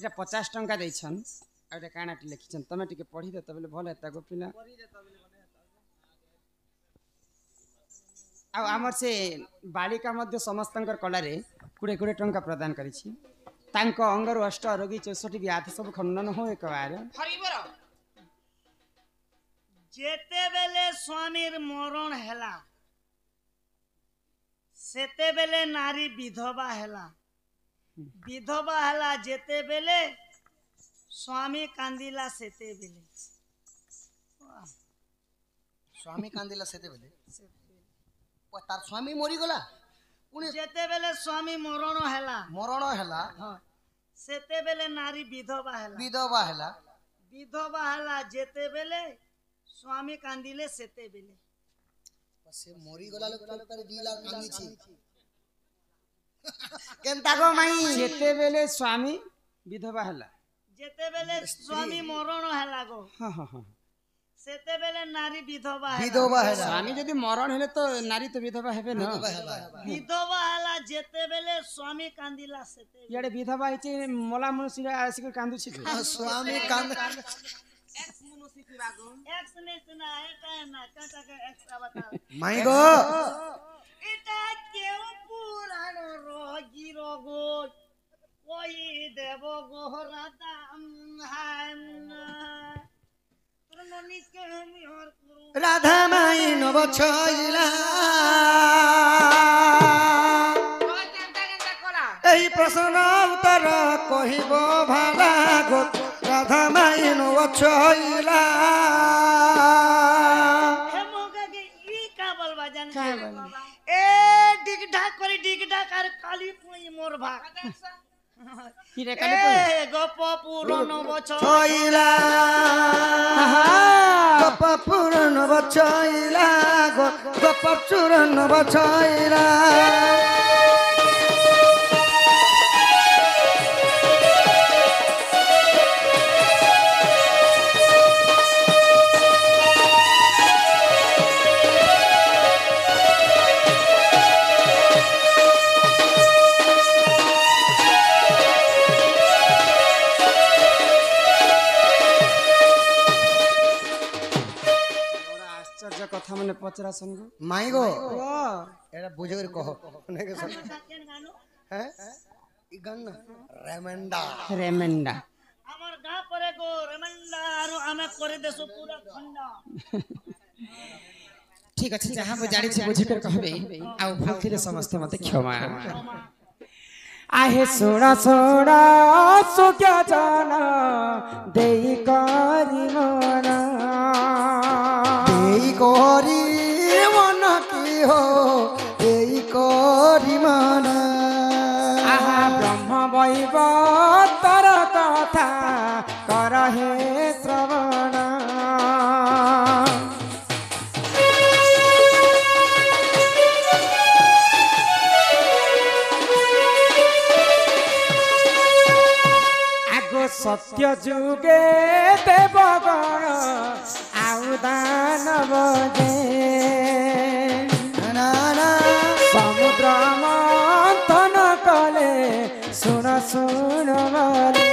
ଏଟା 50 ଟଙ୍କା ଦେଇଛନ୍ ଆଉ ଏଟା କାଣାଟି ଲେଖିଛନ୍ ତମେ ଟିକେ ପଢି ଦେ ତबले ଭଲ ହେତା ଗୋପିନା ଆଉ ଆମର ସେ ବାଳିକା ମଧ୍ୟ ସମସ୍ତଙ୍କର କଳାରେ 20 ଟଙ୍କା ପ୍ରଦାନ କରିଛି ତାଙ୍କ ଅଙ୍ଗରୁ ଅଷ୍ଟ ରୋଗୀ 64 ବ୍ୟାଧି ସବୁ ଖଣ୍ଡନ ହୋ एकबार हरिबर जेते बेले स्वामीर मरण हैला सेते बेले नारी विधवा हैला जेते बेले स्वामी कांदिला सेते बेले स्वामी कांदिला सेते बेले तार स्वामी मरी गला पुणी जेते बेले स्वामी मरण हैला हां सेते बेले नारी विधवा हैला जेते बेले स्वामी कांदिले सेते बेले से मरी गला लोक तार दिला कांदी छी केनता गो माई जेते बेले स्वामी विधवा हला जेते बेले स्वामी मरण हैला गो हां हां हां सेते बेले नारी विधवा हैला स्वामी यदि मरण हेले तो नारी तो विधवा हेबे न विधवा हैला जेते बेले स्वामी कांदिला सेते याडे विधवा हिचे मोला मनुष्य आसिक कांदु छी स्वामी कांद एक्स ने सुना है ना काटा के एक्स बता माई गो इटा केउ पुराण रोगी रोगो कोई देव गोहरा दाम हान तुरननी के हम और राधा माई नव छइला एही प्रश्न उत्तर कहिबो भाला गो राधा माई नव छइला हे मोगा के ई का बलवा जान ए डिग ढाक कर काली पुई मोर भा की रे काली पुई गप पुरन छइला गप पुरन छइला गप चुरन छइला कथा मने पचरा संगो माई गो एड़ा बुझे कर कहो ने के सुन हैं ई गाना रेमेंडा हमर गा परे गो रेमेंडा आरो आमे करे देसो पूरा खंडा ठीक अछि जहां वो जानि छी बुझी कर कहबे आ भक्ति समस्त मते क्षमा आहे सोड़ा सुख्या जाना देई करी मन की हो देई करी मन आहा ब्रह्म वैव तर कथा कर हे श्रवण सत्य जुगे देवगण आउ दानव समुद्र मंथन कले सुन बोले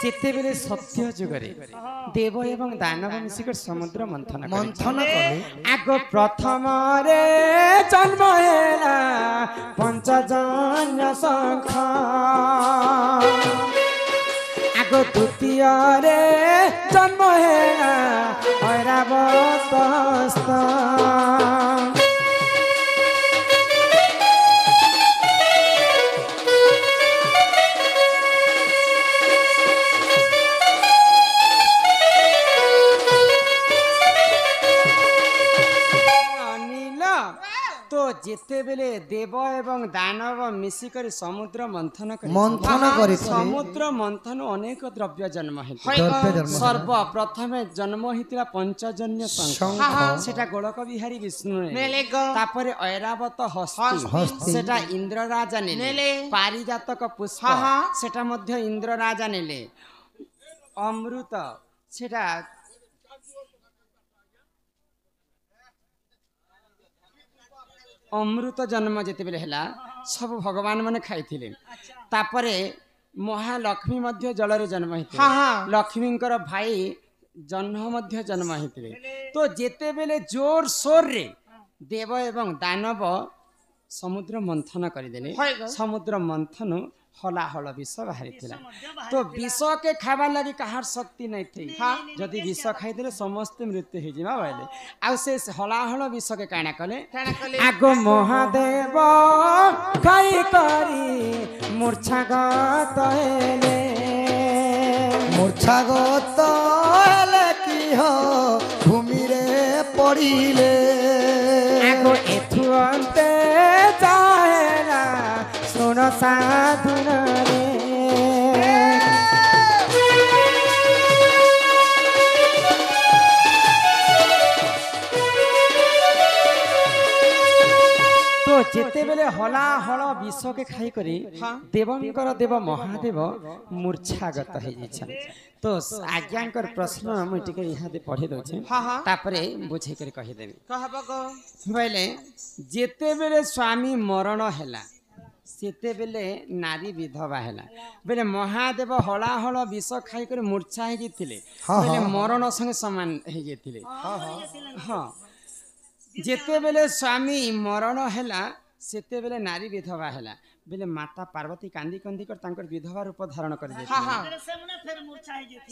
जिते बेले सत्य जुगरे देव एवं दानव मिसिक समुद्र मंथन कले आग प्रथम रे जन्म हेला पंचजन्य शंख आग द्वितीय रे जन्म हेला ऐरावत हस्त जेते बेले देव एवं दानव मिसिकर समुद्र मंथन करी समुद्र मंथन अनेक द्रव्य जन्म सर्व प्रथम जन्म होता पंचजन्य शंख सेटा गोलक बिहारी विष्णु तापरे ऐरावत हस्ती सेटा इंद्र राजा नेले पारिजातक पुष्प सेटा मध्य इंद्र राजा नेले अमृत सेटा अमृत जन्म जिते बेले हैला सब भगवान माने खाइथिले तापरे महालक्ष्मी मध्य जल रे जन्म हेतिले लक्ष्मींकर भाई जन्म मध्य जन्म हेतिले तो जेते बेले जोर सोर रे देव एवं दानव समुद्र मंथन करदेले समुद्र मंथन हलाहल विष बाहरी तो विष के खावा लगी कहार शक्ति नहीं थी जदि विष खाईदे समस्त मृत्यु हो जावा बोले आ से हलाहल विष के काना कले आगो महादेव खाई करी मूर्छागत हेले की हो भूमि रे पड़िले आगो एथु अंते जाहेला सुन साधुन रे तो जेते बेले हला हल विष के खाई करी देवंकर देव महादेव मूर्छागत हो जाइछन तो आज्ञांकर प्रश्न मुई टिके इहादे पढ़े दोछे तापरे बुझे कर कहि देबी कहबो गो बोले जेते बेले स्वामी मरण हैला सेते बेले नारी विधवा हैला बेले महादेव हला हल विष खाई कर मूर्छा हे जिथिले बेले मरण संगे समान हे जिथिले हां जेते बेले स्वामी मरण हैला सेते बेले नारी विधवा हैला बेले माता पार्वती कांदी कांदी कर तांकर विधवा रूप धारण कर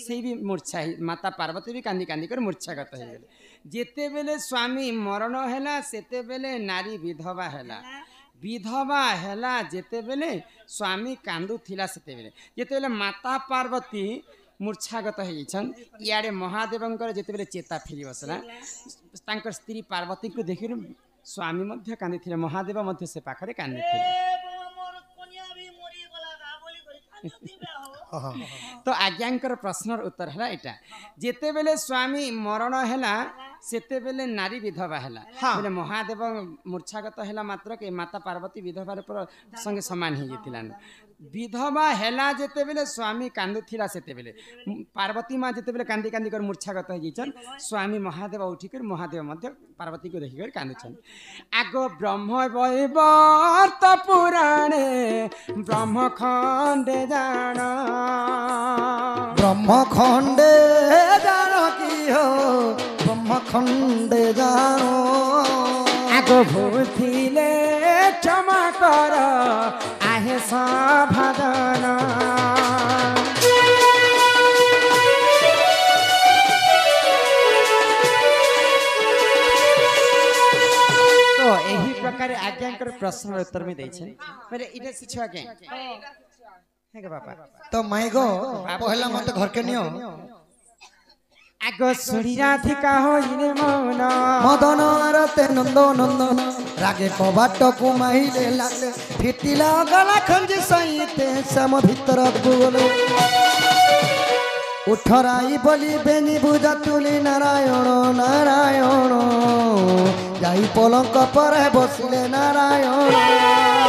से भी मूर्छा माता पार्वती भी कांदी कांदी कर मूर्छागत हो गेले जेते बेले स्वामी मरण हैला सेते बेले नारी विधवा हैला जेते बेले स्वामी कांदू थिला सेते बेले जेते बेले माता पार्वती मूर्छागत होइछन इयाडे महादेवंकर जेते बेले चेता फेरी बसला तांकर स्त्री पार्वती को देखि स्वामी मध्य कांदी थिले महादेव मध्य से पाखरे कांदी थिले तो आज्ञांकर प्रश्नर उत्तर है एटा जेते बेले स्वामी मरण हैला सेते बेले नारी विधवा हैला बेले महादेव मूर्छागत हैला मात्र के माता पार्वती विधवा पर संगे समान हे जितिलान विधवा हैला जेते बेले स्वामी कांदु थिला सेते बेले पार्वती मां जेते बेले कांदी कांदी कर मूर्छागत हो जिचन स्वामी महादेव उठी कर महादेव मध्य पार्वती को देखि कर कांदुछन आगो ब्रह्म वैवर्त पुराणे ब्रह्म खंडे जान की हो ब्रह्म खंडे जानो आगो भूथिले क्षमा कर आहे साभादन तो यही प्रकार आज्ञांकर प्रश्न उत्तर में दै छै पहले इने सिछवा के है के बापा तो माइगो पहला मत घर के नियो आगो सुड़ी राधिका होइने मौन मदन आरते नंदो नंदन रागे कबाट को माहिले लागले फिटिला गला खंजी सहिते सम भीतर गुले उठराई बोली बेनी बुझा तुली नारायण नारायण जाई पलंक पर बसले नारायण